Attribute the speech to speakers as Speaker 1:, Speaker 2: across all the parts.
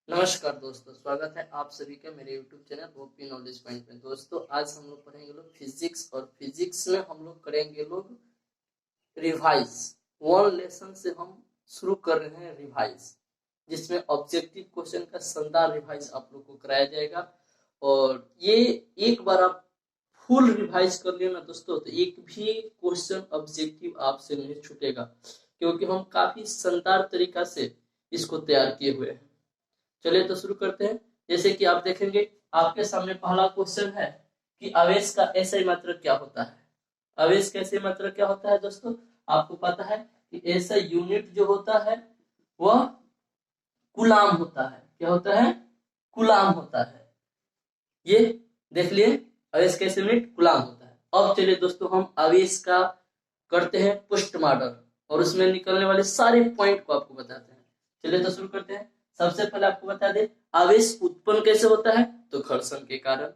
Speaker 1: नमस्कार दोस्तों, स्वागत है आप सभी का मेरे YouTube channel OP knowledge point में। दोस्तों आज हम लोग पढ़ेंगे फिजिक्स, और फिजिक्स में हम लोग करेंगे रिवाइज। वन लेसन से हम शुरू कर रहे हैं रिवाइज, जिसमें ऑब्जेक्टिव क्वेश्चन का शानदार रिवाइज आप लोग को कराया जाएगा। और ये एक बार आप फुल रिवाइज कर लेना दोस्तों, तो एक भी क्वेश्चन ऑब्जेक्टिव आपसे नहीं छूटेगा, क्योंकि हम काफी शानदार तरीका से इसको तैयार किए हुए हैं। चलिए तो शुरू करते हैं। जैसे कि आप देखेंगे, आपके सामने पहला क्वेश्चन है कि आवेश का एसआई मात्रक क्या होता है। आवेश का एसआई मात्रक क्या होता है दोस्तों? आपको पता है कि एसआई यूनिट जो होता है वह कूलाम होता है। क्या होता है? कूलाम होता है। ये देख लिए, आवेश का एसआई यूनिट कूलाम होता है। अब चलिए दोस्तों, हम आवेश का करते हैं पोस्ट मॉडल, और उसमें निकलने वाले सारे पॉइंट को आपको बताते हैं। चलिए तो शुरू करते हैं। सबसे पहले आपको बता दें, आवेश उत्पन्न कैसे होता है? तो घर्षण के कारण।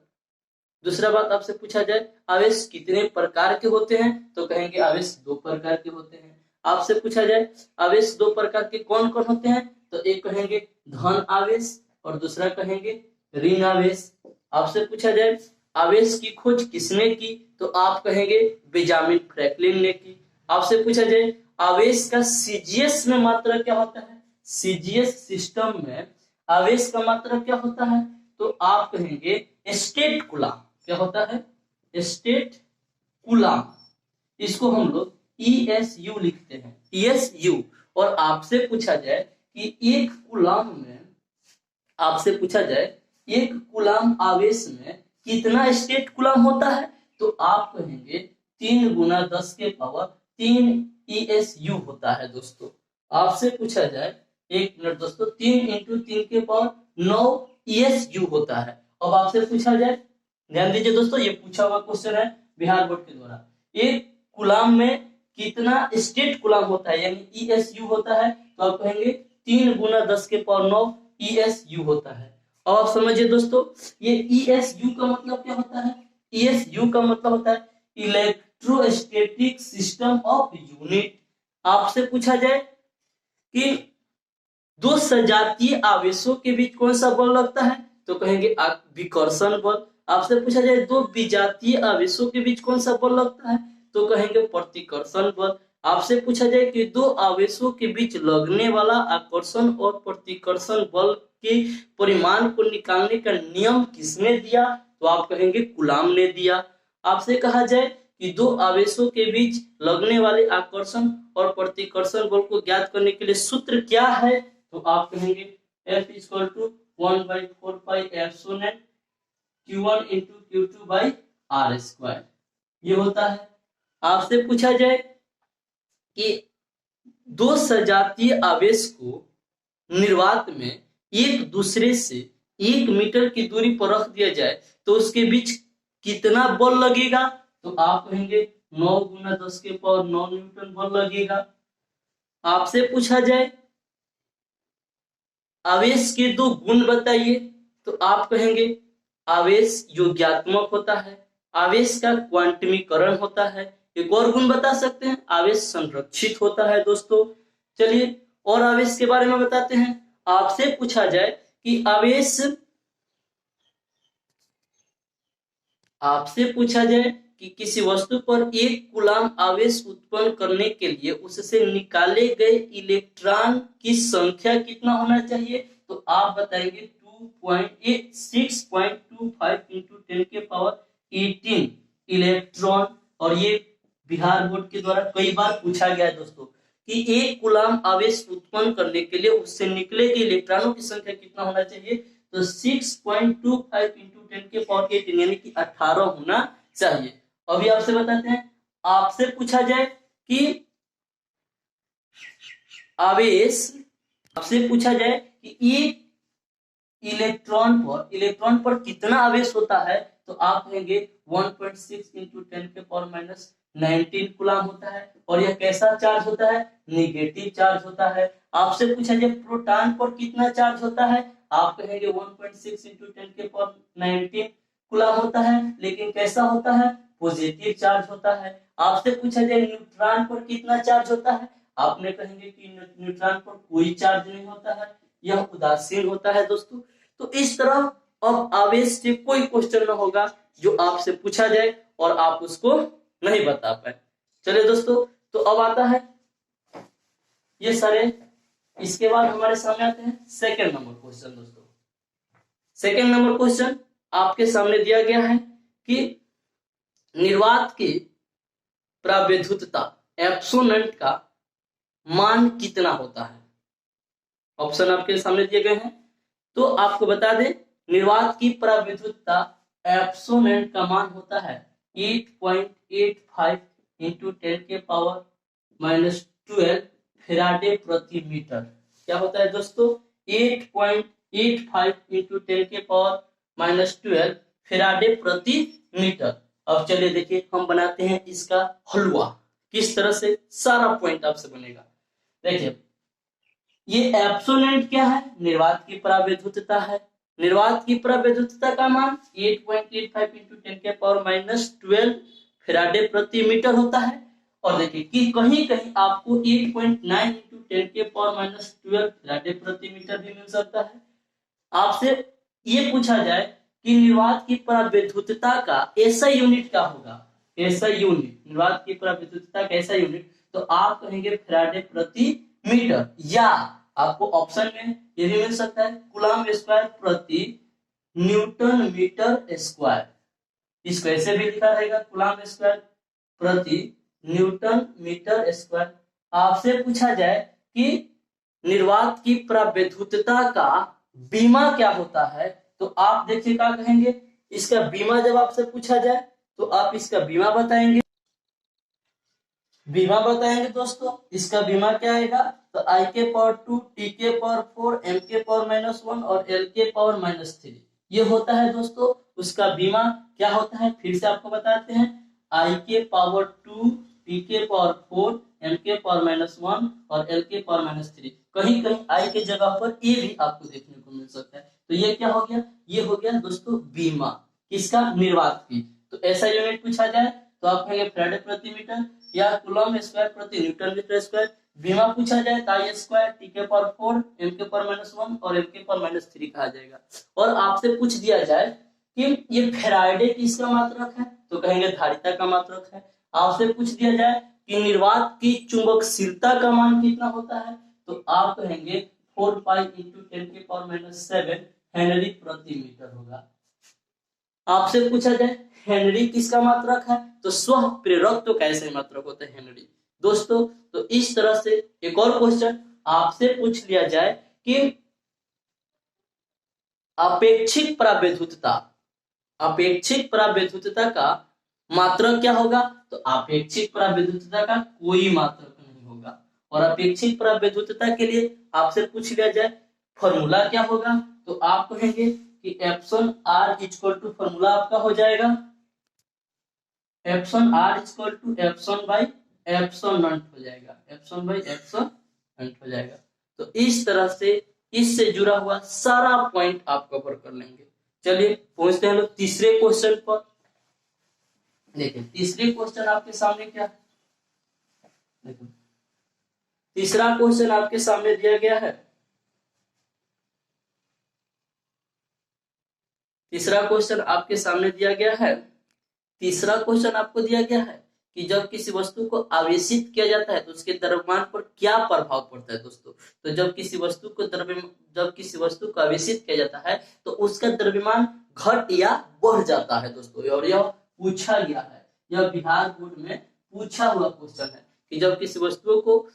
Speaker 1: दूसरा बात आपसे पूछा जाए, आवेश कितने प्रकार के होते हैं? तो कहेंगे आवेश दो प्रकार के होते हैं। आपसे पूछा जाए, आवेश दो प्रकार के कौन कौन होते हैं? तो एक कहेंगे धन आवेश, और दूसरा कहेंगे ऋण आवेश। आपसे पूछा जाए, आवेश की खोज किसने की? तो आप कहेंगे बेंजामिन फ्रैंकलिन ने की। आपसे पूछा जाए, आवेश का सीजीएस में मात्रा क्या होता है? सीजीएस सिस्टम में आवेश का मात्रा क्या होता है? तो आप कहेंगे स्टेट कूलाम। क्या होता है? State coulomb. इसको हम लोग ESU लिखते हैं, ESU। और आपसे पूछा जाए कि एक कूलाम में, आपसे पूछा जाए एक कूलाम आवेश में कितना स्टेट कूलाम होता है? तो आप कहेंगे 3 गुना 10 के पावर 3 ESU होता है दोस्तों। आपसे पूछा जाए, एक मिनट दोस्तों, 3 इंटू 3 के पावर 9 ESU होता है। अब आपसे पूछा जाए, ध्यान दीजिए दोस्तों, ये पूछा हुआ क्वेश्चन है बिहार बोर्ड के द्वारा, एक कूलाम में कितना स्टेट कूलाम होता है, यानी ESU होता है। तो आप कहेंगे 3 गुना 10 के पावर 9 ESU होता है। अब आप समझिए दोस्तों, ये ESU का मतलब क्या होता है? ESU का मतलब होता है इलेक्ट्रोस्टैटिक सिस्टम ऑफ यूनिट। आपसे पूछा जाए कि दो सजातीय आवेशों के बीच कौन सा बल लगता है? तो कहेंगे विकर्षण बल। आपसे पूछा जाए दो विजातीय आवेशों के बीच कौन सा बल लगता है? तो कहेंगे प्रतिकर्षण बल। आपसे पूछा जाए कि दो आवेशों के बीच लगने वाला आकर्षण और प्रतिकर्षण बल के परिमाण को निकालने का नियम किसने दिया? तो आप कहेंगे कूलाम ने दिया। आपसे कहा जाए कि दो आवेशों के बीच लगने वाले आकर्षण और प्रतिकर्षण बल को ज्ञात करने के लिए सूत्र क्या है? तो आप कहेंगे F equal to 1/4 pi epsilon Q1 into Q2 by R square, ये होता है। आपसे पूछा जाए कि दो सजातीय आवेश को निर्वात में एक दूसरे से 1 मीटर की दूरी पर रख दिया जाए तो उसके बीच कितना बल लगेगा? तो आप कहेंगे 9 गुना 10 के पावर 9 न्यूटन बल लगेगा। आपसे पूछा जाए आवेश के दो गुण बताइए, तो आप कहेंगे आवेश योग्यात्मक होता है, आवेश का क्वांटमीकरण होता है। एक और गुण बता सकते हैं, आवेश संरक्षित होता है दोस्तों। चलिए और आवेश के बारे में बताते हैं। आपसे पूछा जाए कि आपसे पूछा जाए कि किसी वस्तु पर एक कूलाम आवेश उत्पन्न करने के लिए उससे निकाले गए इलेक्ट्रॉन की संख्या कितना होना चाहिए? तो आप बताएंगे 6.25 इंटू 10 के पावर 18 इलेक्ट्रॉन। और ये बिहार बोर्ड के द्वारा कई बार पूछा गया है दोस्तों कि एक कूलाम आवेश उत्पन्न करने के लिए उससे निकले गए इलेक्ट्रॉनों की संख्या कितना होना चाहिए? तो 6.25 इंटू 10 के पावर 18 यानी कि 18 होना चाहिए। अभी आपसे बताते हैं, आपसे पूछा जाए कि आवेश, आपसे पूछा जाए कि एक इलेक्ट्रॉन पर कितना आवेश होता है? तो आप कहेंगे 1.6 इंटू 10 के पावर माइनस 19 कूलाम होता है। और यह कैसा चार्ज होता है? निगेटिव चार्ज होता है। आपसे पूछा जाए प्रोटॉन पर कितना चार्ज होता है? आप कहेंगे 1.6 इंटू 10 के पावर 19 कूलाम होता है, लेकिन कैसा होता है? पॉजिटिव चार्ज होता है। आपसे पूछा जाए न्यूट्रॉन पर कितना चार्ज होता है? आपने कहेंगे कि न्यूट्रॉन पर कोई चार्ज नहीं होता है, यह उदासीन होता है दोस्तों। तो इस तरह अब आवेश से कोई क्वेश्चन न होगा जो आपसे पूछा जाए और आप उसको नहीं बता पाए। चलिए दोस्तों, तो अब आता है ये सारे। इसके बाद हमारे सामने आते हैं सेकंड नंबर क्वेश्चन। दोस्तों सेकंड नंबर क्वेश्चन आपके सामने दिया गया है कि निर्वात की प्रावैधुतता एप्सोनेंट का मान कितना होता है। ऑप्शन आपके सामने दिए गए हैं, तो आपको बता दें निर्वात की प्रावैधुतता एप्सोनेंट का मान होता है 8.85 इंटू 10 के पावर -12 फेराडे प्रति मीटर। क्या होता है दोस्तों? 8.85 इंटू 10 के पावर -12 फेराडे प्रति मीटर। अब चलिए देखिए, हम बनाते हैं इसका हलवा किस तरह से, सारा पॉइंट आपसे बनेगा। देखिए, ये एप्सोनेंट क्या है? निर्वात की प्रावैधुतता है। निर्वात की प्रावैधुतता का मान 8.85 इंटू 10 के पावर -12 फेराडे प्रति मीटर होता है। और देखिए कि कहीं कहीं आपको 8.9 इंटू 10 के पावर -12 फेराडे प्रति मीटर भी मिल सकता है। आपसे ये पूछा जाए कि निर्वात की प्रावैधुतता का ऐसा यूनिट क्या होगा, ऐसा यूनिट, निर्वात की प्रावैधुतता का ऐसा यूनिट, तो आप कहेंगे फेराडे प्रति मीटर, या आपको ऑप्शन में ये भी मिल सकता है कूलम्ब स्क्वायर प्रति न्यूटन मीटर स्क्वायर। इसको ऐसे भी लिखा रहेगा कूलम्ब स्क्वायर प्रति न्यूटन मीटर स्क्वायर। आपसे पूछा जाए कि निर्वात की प्रावैधुतता का बीमा क्या होता है, तो आप देखिए क्या कहेंगे। इसका बीमा जब आपसे पूछा जाए तो आप इसका बीमा बताएंगे। बीमा बताएंगे दोस्तों, इसका बीमा क्या आएगा? तो आई के पावर 2, टी के पावर 4, एम के पावर -1 और एल के पावर -3 ये होता है दोस्तों उसका बीमा। क्या होता है फिर से आपको बताते हैं, आई के पावर 2, टी के पावर 4, एम के पावर -1 और एल के पावर -3। कहीं कहीं आई के जगह पर ए भी आपको देखने को मिल सकता है। तो ये क्या हो गया? ये हो गया दोस्तों बीमा किसका? निर्वात की। तो ऐसा यूनिट पूछा जाए तो आप कहेंगे फेराडे प्रति मीटर या कूलम्ब स्क्वायर प्रति न्यूटन मीटर स्क्वायर। बीमा पूछा जाए तो आई स्क्वायर, टी के पावर 4, एम के पावर -1 और एल के पावर -3 कहा जाएगा। और आपसे पूछ दिया जाए कि ये फेराडे किसका मात्रक है, तो कहेंगे धारिता का मात्रक है। आपसे पूछ दिया जाए कि निर्वात की चुंबकशीलता का मान कितना होता है, तो आप कहेंगे 4 पाई इंटू 10 के पावर -7 हेनरी प्रति मीटर होगा। आपसे पूछा जाए हेनरी किसका मात्रक है, तो स्व प्रेरक तो कैसे मात्रक होता है हेनरी। दोस्तों तो इस तरह से एक और क्वेश्चन आपसे पूछ लिया जाए कि अपेक्षित प्रावैधुतता, अपेक्षित प्रावैधुतता का मात्रक क्या होगा, तो अपेक्षित प्रावैधुतता का कोई मात्रक नहीं होगा। और अपेक्षित प्रावैधुतता के लिए आपसे पूछ लिया जाए फॉर्मूला क्या होगा, तो आप कहेंगे कि epsilon R equal to formula आपका हो जाएगा epsilon R equal to epsilon by epsilon naught हो जाएगा, एप्सिलॉन बाई एप्सिलॉन नॉट हो जाएगा। तो इस तरह से इससे जुड़ा हुआ सारा पॉइंट आप कवर कर लेंगे। चलिए पहुंचते हैं लोग तीसरे क्वेश्चन पर। देखिए तीसरे क्वेश्चन आपके सामने क्या है, देखो तीसरा क्वेश्चन आपके सामने दिया गया है। तीसरा क्वेश्चन आपके सामने दिया गया है। तीसरा क्वेश्चन आपको दिया गया है कि जब किसी वस्तु को आवेशित किया जाता है तो उसके द्रव्यमान पर क्या प्रभाव पड़ता है। दोस्तों तो जब किसी वस्तु को आवेशित किया जाता है तो उसका द्रव्यमान घट या बढ़ जाता है दोस्तों। और यह पूछा गया है, यह बिहार बोर्ड में पूछा हुआ क्वेश्चन है कि जब किसी वस्तु को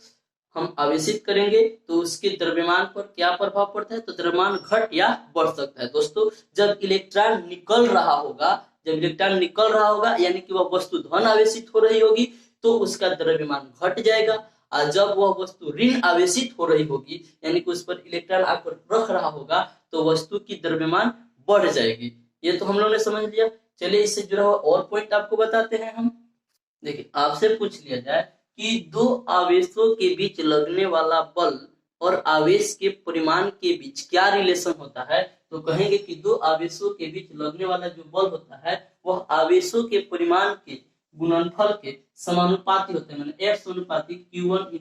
Speaker 1: हम आवेशित करेंगे तो उसके द्रव्यमान पर क्या प्रभाव पड़ता है, तो द्रव्यमान घट या बढ़ सकता है। दोस्तों जब इलेक्ट्रॉन निकल रहा होगा यानी कि वह वस्तु धन आवेशित हो रही होगी तो उसका द्रव्यमान घट जाएगा, और जब वह वस्तु ऋण आवेशित हो रही होगी यानी कि उस पर इलेक्ट्रॉन आकर रख रहा होगा तो वस्तु की द्रव्यमान बढ़ जाएगी। ये तो हम लोगों ने समझ लिया। चलिए इससे जुड़ा हुआ और पॉइंट आपको बताते हैं हम। देखिए आपसे पूछ लिया जाए कि दो आवेशों के बीच लगने वाला बल और आवेश के परिमाण के बीच क्या रिलेशन होता है, तो कहेंगे कि दो आवेशों के बीच लगने वाला जो बल होता है वह आवेशों के परिमाण के गुणनफल के समानुपाती होते हैं, F अनुपाती Q1 ×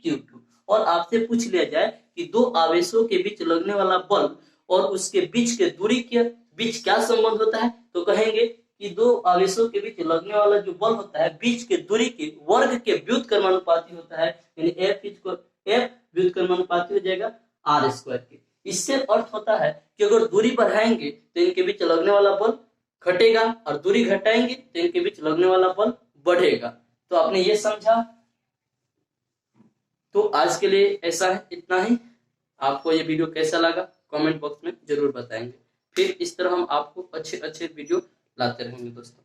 Speaker 1: Q2। और आपसे पूछ लिया जाए कि दो आवेशों के बीच लगने वाला बल और उसके बीच के दूरी के बीच क्या संबंध होता है, तो कहेंगे कि दो आवेशों के बीच लगने वाला जो बल होता है बीच के दूरी के वर्ग के व्युत्क्रमानुपाती होता है, यानी एफ व्युत्क्रमानुपाती हो जाएगा आर स्क्वायर के। इससे अर्थ होता है कि अगर दूरी बढ़ाएंगे तो इनके बीच लगने वाला बल घटेगा और दूरी घटाएंगे तो इनके बीच लगने वाला बल बढ़ेगा। तो आपने ये समझा। तो आज के लिए ऐसा है, इतना ही। आपको ये वीडियो कैसा लगा कमेंट बॉक्स में जरूर बताएंगे। फिर इस तरह हम आपको अच्छे अच्छे वीडियो लाते रहेंगे दोस्तों।